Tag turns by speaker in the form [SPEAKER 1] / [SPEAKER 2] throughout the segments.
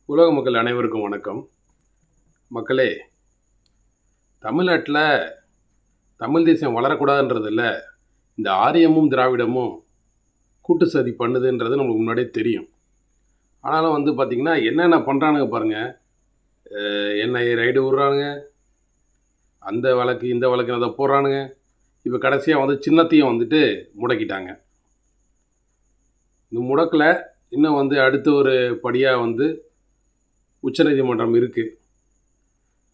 [SPEAKER 1] உலக மக்கள் அனைவருக்கும் வணக்கம். மக்களே, தமிழ்நாட்டில் தமிழ் தேசியம் வளரக்கூடாதுன்றதில்ல, இந்த ஆரியமும் திராவிடமும் கூட்டு சதி பண்ணுதுன்றது நமக்கு முன்னாடியே தெரியும். ஆனாலும் பார்த்திங்கன்னா என்னென்ன பண்ணுறானுங்க பாருங்கள். என்ஐஏ ரைடு விட்றானுங்க, அந்த வழக்கு இந்த வழக்கு அதை போடுறானுங்க. இப்போ கடைசியாக சின்னத்தையும் முடக்கிட்டாங்க. இந்த முடக்கில் இன்னும் அடுத்த ஒரு படியாக உச்சநீதிமன்றம் இருக்குது.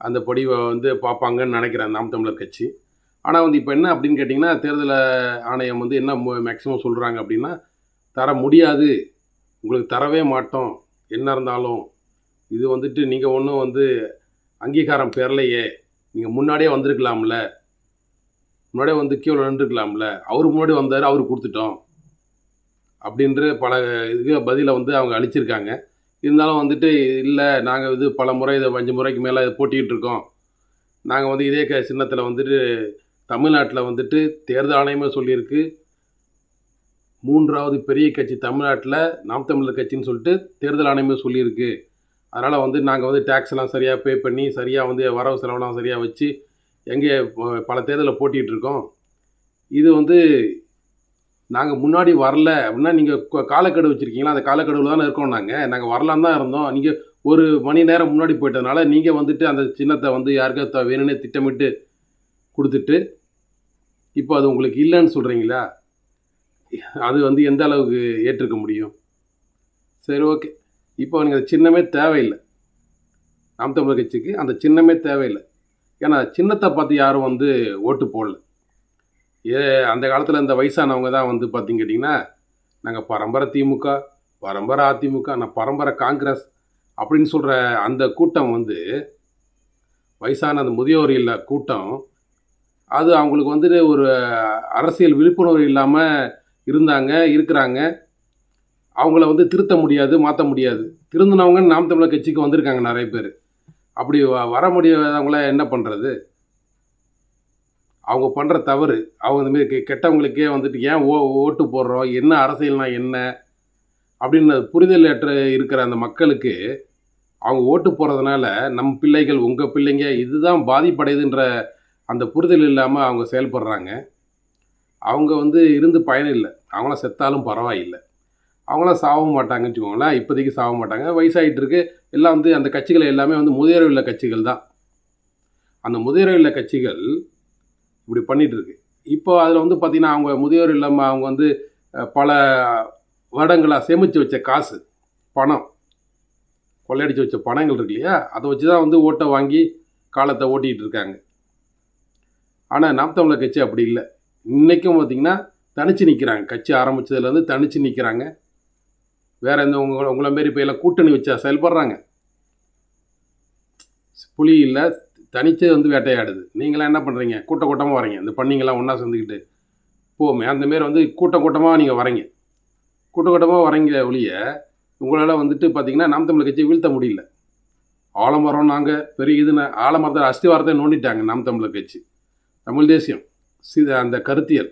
[SPEAKER 1] அந்த படிவை பார்ப்பாங்கன்னு நினைக்கிறேன் நாம் தமிழர் கட்சி. ஆனால் இப்போ என்ன அப்படின்னு கேட்டிங்கன்னா, தேர்தல் ஆணையம் என்ன மேக்ஸிமம் சொல்கிறாங்க அப்படின்னா, தர முடியாது, உங்களுக்கு தரவே மாட்டோம், என்ன இருந்தாலும் இது நீங்கள் ஒன்றும் அங்கீகாரம் பெறலையே, நீங்கள் முன்னாடியே வந்திருக்கலாம்ல, முன்னாடியே கீழே நின்றுருக்கலாம்ல, அவர் முன்னாடி வந்தார், அவருக்கு கொடுத்துட்டோம் அப்படின்ற பல இதுக்கு பதிலை அவங்க அளிச்சிருக்காங்க. இருந்தாலும் இல்லை, நாங்கள் பல முறை இதை 5 முறைக்கு மேலே இதை போட்டிகிட்டு இருக்கோம். நாங்கள் இதே சின்னத்தில் தமிழ்நாட்டில் தேர்தல் ஆணையமே சொல்லியிருக்கு, 3வது பெரிய கட்சி தமிழ்நாட்டில் நாம் தமிழர் கட்சின்னு சொல்லிட்டு தேர்தல் ஆணையமே சொல்லியிருக்கு. அதனால் நாங்கள் டேக்ஸ்லாம் சரியாக பே பண்ணி, சரியாக வரவு செலவெல்லாம் சரியாக வச்சு எங்கே பல தேர்தலில் போட்டிகிட்டு இருக்கோம். இது நாங்கள் முன்னாடி வரல அப்படின்னா, நீங்கள் காலக்கெடு வச்சுருக்கீங்களா, அந்த காலக்கெடுவில் தானே இருக்கோம். நாங்கள் வரலான்னு தான் இருந்தோம். நீங்கள் ஒரு மணி நேரம் முன்னாடி போயிட்டதுனால நீங்கள் அந்த சின்னத்தை யாருக்கா வேணும்னே திட்டமிட்டு கொடுத்துட்டு இப்போ அது உங்களுக்கு இல்லைன்னு சொல்கிறீங்களா? அது எந்த அளவுக்கு ஏற்றுக்க முடியும்? சரி, ஓகே. இப்போ நீங்கள் சின்னமே தேவையில்லை, நாம் தமிழர் கட்சிக்கு அந்த சின்னமே தேவையில்லை. ஏன்னா சின்னத்தை பார்த்து யாரும் ஓட்டு போடல. அந்த காலத்தில் இந்த வயசானவங்க தான் பார்த்திங்க கேட்டிங்கன்னா, நாங்கள் பரம்பரை திமுக, பரம்பரை அதிமுக, நான் பரம்பரை காங்கிரஸ் அப்படின்னு சொல்கிற அந்த கூட்டம் வயசான அந்த முதியோர் இல்ல கூட்டம், அது அவங்களுக்கு ஒரு அரசியல் விழிப்புணர்வு இல்லாமல் இருக்கிறாங்க. அவங்கள திருத்த முடியாது, மாற்ற முடியாது. திருந்தினவங்க நாம் தமிழர் கட்சிக்கு வந்திருக்காங்க நிறைய பேர். அப்படி வர முடியாதவங்கள என்ன பண்ணுறது? அவங்க பண்ணுற தவறு, அவங்க இந்தமாரி கெட்டவங்களுக்கே ஏன் ஓட்டு போடுறோம், என்ன அரசியல்னா என்ன அப்படின்னு புரிதல் இருக்கிற அந்த மக்களுக்கு அவங்க ஓட்டு போடுறதுனால நம்ம பிள்ளைகள், உங்கள் பிள்ளைங்க இதுதான் பாதிப்படையுதுன்ற அந்த புரிதல் இல்லாமல் அவங்க செயல்படுறாங்க. அவங்க இருந்து பயன் இல்லை. அவங்களாம் செத்தாலும் பரவாயில்லை, அவங்களாம் சாகவும் மாட்டாங்கன்னு வச்சுக்கோங்களேன். இப்போதைக்கு சாக மாட்டாங்க, வயசாகிட்டு இருக்கு. எல்லாம் அந்த கட்சிகள் எல்லாமே முதியோர் இல்ல கட்சிகள் தான். அந்த முதியோர் இல்ல கட்சிகள் இப்படி பண்ணிகிட்ருக்கு. இப்போ அதில் பார்த்திங்கன்னா, அவங்க முதியோர் இல்லாமல் அவங்க பல வருடங்களாக சேமித்து வச்ச காசு, பணம், கொள்ளையடிச்சு வச்ச பணங்கள் இருக்கு இல்லையா, அதை வச்சு தான் ஓட்டை வாங்கி காலத்தை ஓட்டிகிட்டு இருக்காங்க. ஆனால் நாம் தமிழர் கட்சி அப்படி இல்லை. இன்றைக்கும் பார்த்திங்கன்னா தனித்து நிற்கிறாங்க. கட்சி ஆரம்பித்ததுலேருந்து தனித்து நிற்கிறாங்க. வேறு எந்த உங்களை மாரி இப்போ எல்லாம் கூட்டணி வச்சா செயல்படுறாங்க. புலி இல்லை, தனித்து வேட்டையாடுது. நீங்களாம் என்ன பண்ணுறீங்க? கூட்டமாக வரீங்க. இந்த பண்ணிங்கெல்லாம் ஒன்றா சேர்ந்துக்கிட்டு போமே, அந்தமாரி கூட்டமாக நீங்கள் வரீங்க. கூட்டமாக வரீங்க ஒழிய உங்களால் பார்த்திங்கன்னா நாம் தமிழர் கட்சியை வீழ்த்த முடியல. ஆலமரம் நாங்கள் பெரிய இதுன்னு ஆலமரத்தை அஸ்திவாரத்தை நோண்டிட்டாங்க நாம் தமிழர் கட்சி. தமிழ் தேசியம் அந்த கருத்தியல்,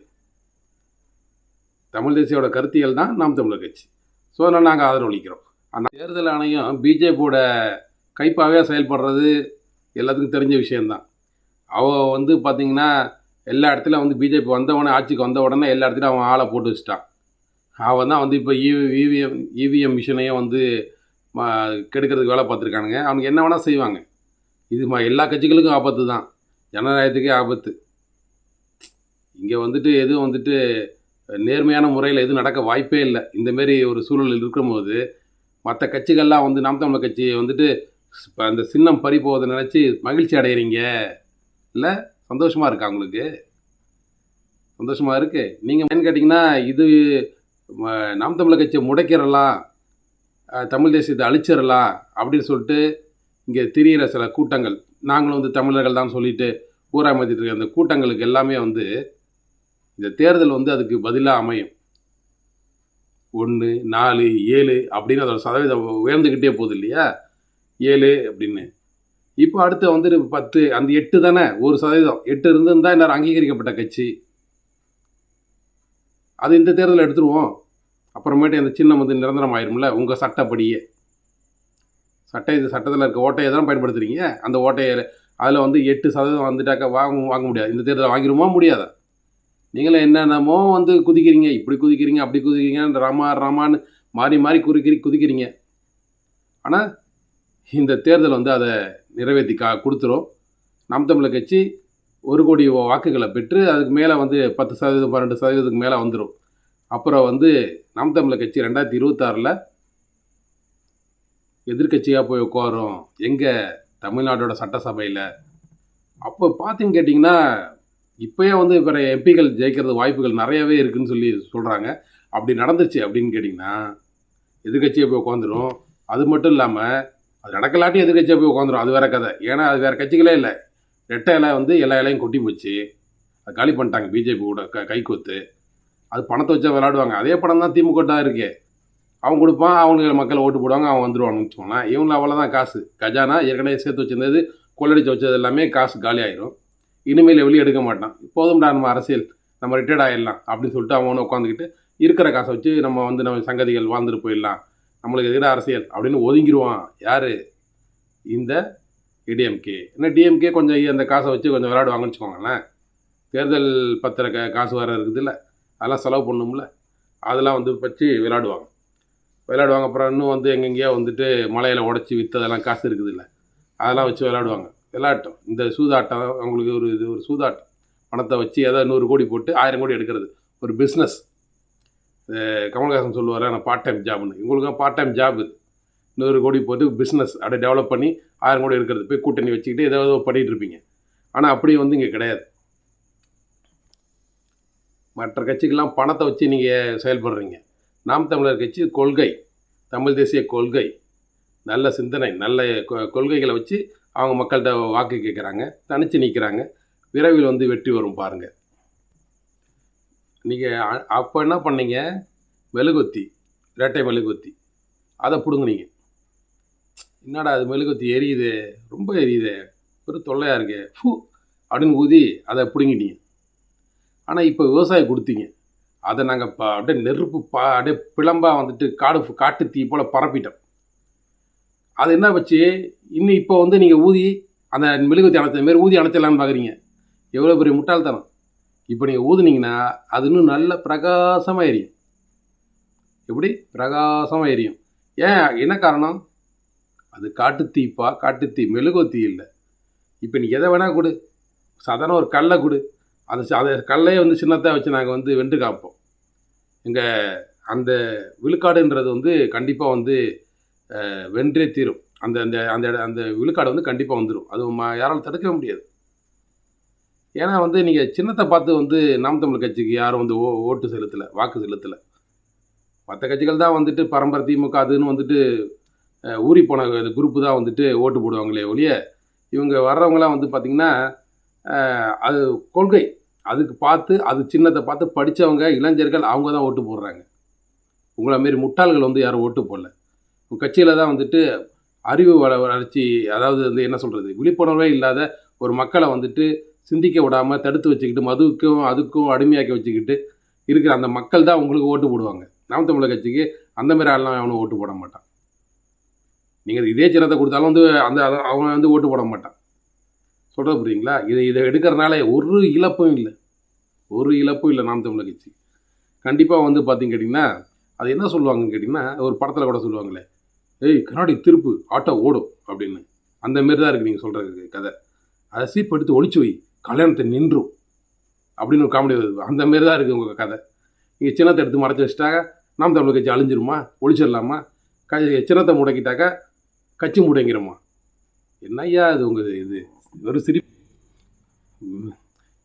[SPEAKER 1] தமிழ் தேசியோட கருத்தியல் தான் நாம் தமிழர் கட்சி. ஸோ அதனால் நாங்கள் ஆதரவளிக்கிறோம். ஆனால் தேர்தல் ஆணையம் பிஜேபியோட கைப்பாகவே செயல்படுறது எல்லாத்துக்கும் தெரிஞ்ச விஷயந்தான். அவன் பார்த்திங்கன்னா எல்லா இடத்துலையும் பிஜேபி வந்தவொடனே, ஆட்சிக்கு வந்த உடனே எல்லா இடத்துலையும் அவன் ஆளை போட்டு வச்சுட்டான். அவன் தான் இப்போ இவிஎம் மிஷினையும் கெடுக்கிறதுக்கு வேலை பார்த்துருக்கானுங்க. அவனுக்கு என்ன வேணால் செய்வாங்க. இது எல்லா கட்சிகளுக்கும் ஆபத்து தான், ஜனநாயகத்துக்கே ஆபத்து. இங்கே எதுவும் நேர்மையான முறையில் எதுவும் நடக்க வாய்ப்பே இல்லை. இந்தமாரி ஒரு சூழலில் இருக்கும்போது மற்ற கட்சிகள்லாம் நாம் தமிழர் கட்சியை இப்போ அந்த சின்னம் பறி போவதை நினச்சி மகிழ்ச்சி அடைகிறீங்க இல்லை? சந்தோஷமாக இருக்கா உங்களுக்கு? சந்தோஷமாக இருக்குது. நீங்கள் என்னன்னு கேட்டிங்கன்னா, இது நாம் தமிழர் கட்சியை முடக்கிடலாம், தமிழ் தேசியத்தை அழிச்சிடலாம் அப்படின்னு சொல்லிட்டு இங்கே திரியிற சில கூட்டங்கள், நாங்களும் தமிழர்கள் தான் சொல்லிட்டு ஊராமத்திட்டு இருக்க அந்த கூட்டங்களுக்கு எல்லாமே இந்த தேர்தல் அதுக்கு பதிலாக அமையும். 1, 4, 7 அப்படின்னு அதோட சதவீதம் உயர்ந்துக்கிட்டே போகுது இல்லையா? 7 அப்படின்னு. இப்போ அடுத்து 10, அந்த 8 தானே, 1%. 8 இருந்திருந்தால் எல்லாரும் அங்கீகரிக்கப்பட்ட கட்சி. அது இந்த தேர்தலில் எடுத்துருவோம். அப்புறமேட்டு அந்த சின்னம் நிரந்தரம் ஆயிரும்ல உங்கள் சட்டப்படியே. சட்டத்தில் இருக்க ஓட்டையை தான் பயன்படுத்துகிறீங்க. அந்த ஓட்டையை அதில் வந்து 8% வந்துட்டாக்கா வாங்க முடியாது. இந்த தேர்தலை வாங்கிருமா முடியாதா? நீங்களே என்னென்னமோ வந்து குதிக்கிறீங்க, இப்படி குதிக்கிறீங்க, அப்படி குதிக்கிறீங்க, ராமான்னு மாறி மாறி குதிக்கிறீங்க. ஆனால் இந்த தேர்தல் வந்து அதை நிறைவேற்றி கொடுத்துரும். நாம் தமிழர் கட்சி 1 கோடி வாக்குகளை பெற்று அதுக்கு மேலே வந்து 10%, 12% மேலே வந்துடும். அப்புறம் வந்து நாம் தமிழர் கட்சி 2026 எதிர்க்கட்சியாக போய் உட்காரும் எங்கே தமிழ்நாட்டோட சட்டசபையில். அப்போ பார்த்தீங்கன்னு கேட்டிங்கன்னா இப்போயே வந்து பிற எம்பிகள் ஜெயிக்கிறது வாய்ப்புகள் நிறையவே இருக்குதுன்னு சொல்லி சொல்கிறாங்க. அப்படி நடந்துச்சு அப்படின்னு கேட்டிங்கன்னா எதிர்க்கட்சியை போய் உட்காந்துரும். அது மட்டும் இல்லாமல் அது நடக்கலாட்டி எதிர்க்கட்சியை போய் உட்காந்துரும். அது வேறு கதை. ஏன்னா அது வேறு கட்சிகளே இல்லை. ரெட்டை இலை வந்து எல்லா இலையும் கொட்டி போச்சு. அது காலி பண்ணிட்டாங்க பிஜேபி கூட கைகோத்து. அது பணத்தை வச்சா விளையாடுவாங்க. அதே பணம் தான் திமுக இருக்கு. அவன் கொடுப்பான், அவங்களுக்கு மக்கள் ஓட்டு போடுவாங்க, அவன் வந்துடுவான்னு வச்சுக்கோங்களேன். இவங்க அவ்வளோதான் காசு. கஜானா ஏற்கனவே சேர்த்து வச்சிருந்தது, கொள்ளடிச்சு வச்சது எல்லாமே காசு காலி ஆயிரும். இனிமேல் வெளியே எடுக்க மாட்டான். போதும்டா நம்ம அரசியல், நம்ம ரிட்டையர்ட் ஆகிடலாம் அப்படின்னு சொல்லிட்டு அவன் உட்காந்துக்கிட்டு இருக்கிற காசை வச்சு நம்ம வந்து நம்ம சங்கதிகள் வாழ்ந்துட்டு போயிடலாம், நம்மளுக்கு எதிராக அரசியல் அப்படின்னு ஒதுங்கிடுவான். யார்? இந்த டிஎம்கே. என்ன டிஎம்கே கொஞ்சம் அந்த காசை வச்சு கொஞ்சம் விளையாடுவாங்கன்னு வச்சுக்கோங்களேன். தேர்தல் பத்திர காசு வேறு இருக்குது இல்லை, அதெல்லாம் செலவு பண்ணணும்ல, அதெல்லாம் வந்து வச்சு விளையாடுவாங்க. அப்புறம் இன்னும் வந்து எங்கெங்கேயோ வந்துட்டு மலையில் உடச்சி விற்றதெல்லாம் காசு இருக்குது இல்லை, அதெல்லாம் வச்சு விளையாடுவாங்க. விளையாட்டம், இந்த சூதாட்டம் அவங்களுக்கு ஒரு சூதாட்டம். பணத்தை வச்சு ஏதாவது 100 கோடி போட்டு 1000 கோடி எடுக்கிறது ஒரு பிஸ்னஸ். கமல்ஹாசன் சொல்லுவார், நான் பார்ட் டைம் ஜாப்னு. இவங்களுக்கும் பார்ட் டைம் ஜாப் இது. 100 கோடி போட்டு பிஸ்னஸ் அப்படியே டெவலப் பண்ணி 1000 கோடி எடுக்கிறது. போய் கூட்டணி வச்சுக்கிட்டு ஏதாவது பண்ணிகிட்டு இருப்பீங்க. ஆனால் அப்படி வந்து இங்கே கிடையாது. மற்ற கட்சிக்கெல்லாம் பணத்தை வச்சு நீங்கள் செயல்படுறீங்க. நாம் தமிழர் கட்சி கொள்கை, தமிழ் தேசிய கொள்கை, நல்ல சிந்தனை, நல்ல கொள்கைகளை வச்சு அவங்க மக்கள்கிட்ட வாக்கு கேட்குறாங்க, தனித்து நிற்கிறாங்க. விரைவில் வந்து வெற்றி வரும் பாருங்கள். நீங்கள் அப்போ என்ன பண்ணீங்க? மெழுகுவத்தி, இரட்டை மெழுகுவத்தி, அதை பிடுங்குனீங்க. என்னடா அது மெழுகுவத்தி எரியுது, ரொம்ப எரியுது, ஒரு தொல்லையாக இருக்கு, ஃபூ அப்படின்னு ஊதி அதை பிடுங்கிட்டீங்க. ஆனால் இப்போ விவசாயி கொடுத்தீங்க, அதை நாங்கள் அப்படியே நெருப்பு அப்படியே பிளம்பாக வந்துட்டு காட்டு தீ போல் பரப்பிட்டோம். அது என்ன வச்சு இன்னும் இப்போ வந்து நீங்கள் ஊதி அந்த மெழுகுவத்தி அணைச்ச மாரி ஊதி அணைச்சிடலான்னு பார்க்குறீங்க. எவ்வளோ பெரிய முட்டாள்தனம். இப்போ நீங்கள் ஊதுனீங்கன்னா அது இன்னும் நல்ல பிரகாசமாக எரியும். எப்படி பிரகாசமாக எரியும்? ஏன், என்ன காரணம்? அது காட்டுத்தீ, மெழுகுவத்தி இல்லை. இப்போ நீ எதை வேணால் கொடு, சாதாரண ஒரு கல்லை கொடு, அதை கல்லையே வந்து சின்னதாக வச்சு நாங்கள் வந்து வென்று காப்போம். எங்கள் அந்த விழுக்காடுன்றது வந்து கண்டிப்பாக வந்து வென்றே தீரும். அந்த அந்த அந்த அந்த விழுக்காடு வந்து கண்டிப்பாக வந்துடும். அது யாராலும் தடுக்க முடியாது. ஏன்னா வந்து நீங்கள் சின்னத்தை பார்த்து வந்து நாம் தமிழர் கட்சிக்கு யாரும் வந்து ஓட்டு செலுத்தலை, வாக்கு செலுத்தலை. மற்ற கட்சிகள் தான் வந்துட்டு பரம்பரை திமுக அதுன்னு வந்துட்டு ஊறி போன குரூப்பு தான் வந்துட்டு ஓட்டு போடுவாங்களே ஒழிய, இவங்க வர்றவங்களாம் வந்து பார்த்திங்கன்னா அது கொள்கை, அதுக்கு பார்த்து அது சின்னத்தை பார்த்து படித்தவங்க இளைஞர்கள் அவங்க தான் ஓட்டு போடுறாங்க. உங்களை மாரி முட்டாள்கள் வந்து யாரும் ஓட்டு போடல. உங்கள் கட்சியில் தான் வந்துட்டு அறிவு வளர்ச்சி, அதாவது வந்து என்ன சொல்கிறது, விழிப்புணர்வே இல்லாத ஒரு மக்களை வந்துட்டு சிந்திக்க விடாமல் தடுத்து வச்சுக்கிட்டு மதுவுக்கும் அதுக்கும் அடிமையாக்கி வச்சுக்கிட்டு இருக்கிற அந்த மக்கள் தான் உங்களுக்கு ஓட்டு போடுவாங்க. நாம் தமிழர் கட்சிக்கு அந்த மாதிரி ஆள்லாம் அவனும் ஓட்டு போட மாட்டான். நீங்கள் இதே சின்னத்தை கொடுத்தாலும் வந்து அவன் வந்து ஓட்டு போட மாட்டான். சொல்கிறது புரியுங்களா? இதை எடுக்கிறனால ஒரு இழப்பும் இல்லை நாம் தமிழர் கட்சி. கண்டிப்பாக வந்து பார்த்தீங்க கேட்டிங்கன்னா அது என்ன சொல்லுவாங்கன்னு கேட்டிங்கன்னா, ஒரு படத்தில் கூட சொல்லுவாங்களே, ஏய் கண்ணாடி திருப்பு ஆட்டோ ஓடும் அப்படின்னு. அந்த மாரி தான் இருக்குது நீங்கள் சொல்கிற கதை. அதை சீப் எடுத்து ஒழிச்சு வை, கல்யாணத்தை நின்றும் அப்படின்னு ஒரு காமெடி வருது. அந்த மாரி தான் இருக்குது உங்கள் கதை. நீங்கள் சின்னத்தை எடுத்து மறைச்சி வச்சுட்டாக்கா நாம் தமிழர் கட்சி அழிஞ்சிருமா, ஒழிச்சிடலாமா? சின்னத்தை முடக்கிட்டாக்கா கட்சி முடங்கிடுமா? என்னையா இது உங்கள் இது ஒரு சிரிப்பு?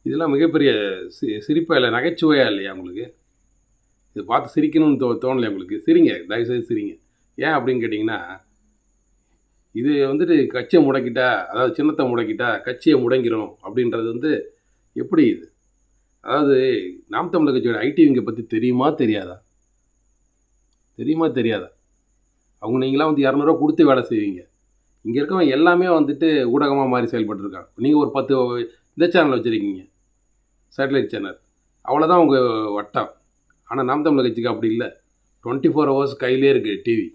[SPEAKER 1] இதெல்லாம் மிகப்பெரிய சிரிப்பாக இல்லை, நகைச்சுவையாக இல்லையா உங்களுக்கு? இது பார்த்து சிரிக்கணும்னு தோணலையா உங்களுக்கு? சிரிங்க, தயவுசெய்து சிரிங்க. ஏன் அப்படின்னு கேட்டிங்கன்னா, இது வந்துட்டு கட்சியை முடக்கிட்டா, அதாவது சின்னத்தை முடக்கிட்டா கட்சியை முடங்கிடும் அப்படின்றது வந்து எப்படி இது? அதாவது நாம் தமிழர் கட்சியோட ஐடிவிங்க பற்றி தெரியுமா தெரியாதா? அவங்க நீங்களாம் வந்து 200 ரூபா கொடுத்து வேலை செய்வீங்க. இங்கே இருக்கவங்க எல்லாமே வந்துட்டு ஊடகமாக மாதிரி செயல்பட்டுருக்காங்க. நீங்கள் ஒரு 10 இந்த சேனல் வச்சுருக்கீங்க, சேட்டலைட் சேனல், அவ்வளோதான் உங்கள் வட்டம். ஆனால் நாம் தமிழர் கட்சிக்கு அப்படி இல்லை. 24 ஹவர்ஸ் கையிலே இருக்குது டிவி.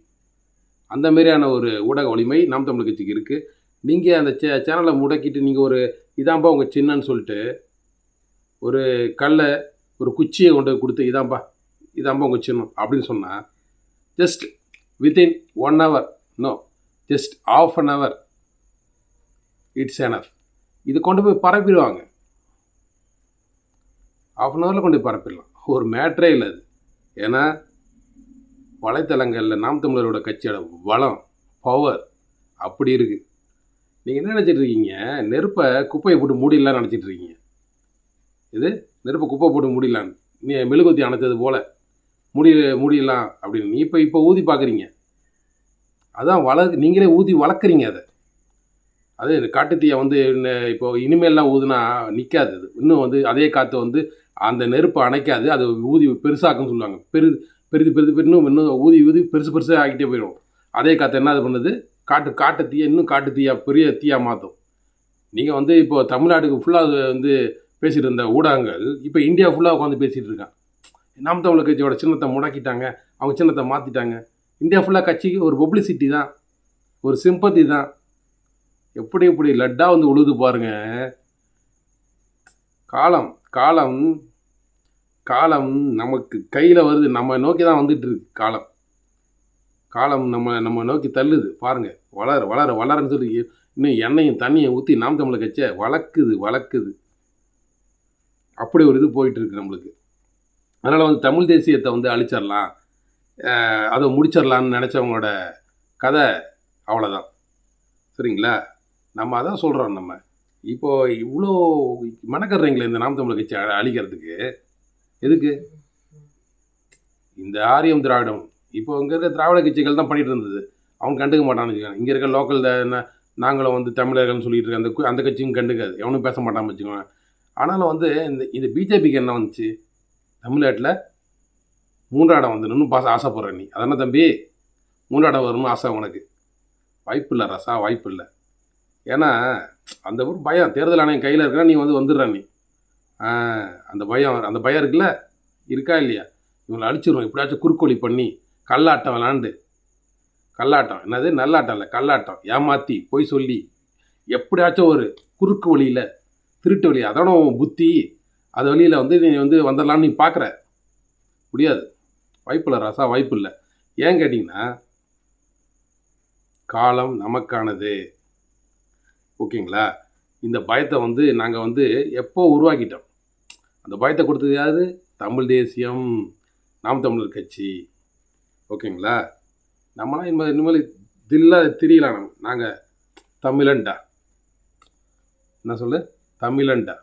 [SPEAKER 1] அந்த மாதிரியான ஒரு ஊடக வலிமை நாம் தமிழர் கட்சிக்கு இருக்குது. நீங்கள் அந்த சேனலை முடக்கிட்டு நீங்கள் ஒரு இதாம்பா உங்கள் சின்னன்னு சொல்லிட்டு ஒரு கல்லை ஒரு குச்சியை கொண்டு கொடுத்து இதாம்பா உங்கள் சின்னம் அப்படின்னு சொன்னால் just within 1 hour, no, just ½ an hour it's enough. இது கொண்டு போய் பரப்பிடுவாங்க. ½ an hour கொண்டு போய் பரப்பிடலாம். ஒரு மேட்ரே இல்லை அது. ஏன்னா வலைத்தளங்களில் நாம் தமிழரோட கட்சியோட வளம், பவர் அப்படி இருக்குது. நீங்கள் என்ன நினச்சிட்டு இருக்கீங்க? நெருப்பை குப்பையை போட்டு மூடிடலான்னு நினச்சிட்டு இருக்கீங்க. இது நெருப்பை குப்பை போட்டு மூடிடலான்னு நீ மெழுகுவத்தி அணைச்சது போல் மூடிடலாம் அப்படின்னு நீ இப்போ ஊதி பார்க்குறீங்க. அதான் நீங்களே ஊதி வளர்க்குறீங்க. அது காட்டுத்தீயை வந்து இப்போ இனிமேல்லாம் ஊதுனா நிற்காது. அது இன்னும் வந்து அதே காற்று வந்து அந்த நெருப்பை அணைக்காது. அது ஊதி பெருசாக்குன்னு சொல்லுவாங்க. பெருது இன்னும் ஊதி பெருசாக ஆகிட்டே போயிடும். அதே காற்று என்ன பண்ணுது? காட்டு தீயை இன்னும் காட்டு தீயா பெரிய தீயாக மாற்றும். நீங்கள் வந்து இப்போ தமிழ்நாட்டுக்கு ஃபுல்லாக வந்து பேசிகிட்டு இருந்த ஊடகங்கள் இப்போ இந்தியா ஃபுல்லாக உட்காந்து பேசிகிட்டு இருக்கான். நாம் தமிழர் கட்சியோட சின்னத்தை முடக்கிட்டாங்க, அவங்க சின்னத்தை மாற்றிட்டாங்க. இந்தியா ஃபுல்லாக கட்சிக்கு ஒரு பப்ளிசிட்டி தான், ஒரு சிம்பத்தி தான். எப்படி லட்டாக வந்து உழுது பாருங்க. காலம் நமக்கு கையில் வருது. நம்ம நோக்கி தான் வந்துட்டு இருக்கு. காலம் நம்ம நோக்கி தள்ளுது பாருங்கள். வளரன்னு சொல்லி இன்னும் எண்ணெயும் தண்ணியை ஊற்றி நாம் தமிழர் கட்சியை வளர்க்குது. அப்படி ஒரு இது போயிட்டுருக்கு நம்மளுக்கு. அதனால் வந்து தமிழ் தேசியத்தை வந்து அழிச்சிடலாம், அதை முடிச்சிடலான்னு நினச்சவங்களோட கதை அவ்வளோதான். சரிங்களா? நம்ம அதான் சொல்கிறோம். நம்ம இப்போது இவ்வளோ மெனக்கடுறீங்களே இந்த நாம் தமிழர் கட்சி அழிக்கிறதுக்கு. எதுக்கு? இந்த ஆரியம் திராவிடம் இப்போ இங்கே இருக்க திராவிட கட்சிகள் தான் பண்ணிகிட்டு இருந்தது. அவங்க கண்டுக்க மாட்டான்னு வச்சுக்கோங்க. இங்கே இருக்க லோக்கல் நாங்களும் வந்து தமிழர்கள்னு சொல்லிட்டு இருக்க அந்த கட்சியும் கண்டுக்காது, எவனும் பேச மாட்டான்னு வச்சுக்கோங்க. ஆனாலும் வந்து இந்த பிஜேபிக்கு என்ன வந்துச்சு? தமிழ்நாட்டில் 3 இடம் வந்துடணும்னு ஆசைப்படுற நீ. அதானே தம்பி? 3 இடம் வரணும்னு ஆசை உனக்கு? வாய்ப்பு இல்லை ரசா, வாய்ப்பு இல்லை. ஏன்னா அந்த ஒரு பயம், தேர்தல் ஆணையம் கையில் இருக்கிற நீ வந்துடுற நீ. அந்த பயம் இருக்குல்ல, இருக்கா இல்லையா? இவங்களை அழிச்சிடுவோம் எப்படியாச்சும் குறுக்கோழி பண்ணி கல்லாட்டம் விளாண்டு. கல்லாட்டம் என்னது? நல்லாட்டம் இல்லை, கல்லாட்டம். ஏமாற்றி பொய் சொல்லி எப்படியாச்சும் ஒரு குறுக்கு வழியில், திருட்டு வழி, அதோட புத்தி, அது வழியில் வந்து நீ வந்துடலான்னு நீ பார்க்குற. முடியாது, வாய்ப்பில்லை ராசா, வாய்ப்பு இல்லை. ஏன் கேட்டிங்கன்னா காலம் நமக்கானது. ஓகேங்களா? இந்த பயத்தை வந்து நாங்கள் எப்போ உருவாக்கிட்டோம்? அந்த பயத்தை கொடுத்தது யார்? தமிழ் தேசியம், நாம் தமிழர் கட்சி. ஓகேங்களா? நம்மளாம் இனிமேல் தில்லாக திரியலாம். நாங்கள் தமிழன்டா. என்ன சொல்லு? தமிழன்டா.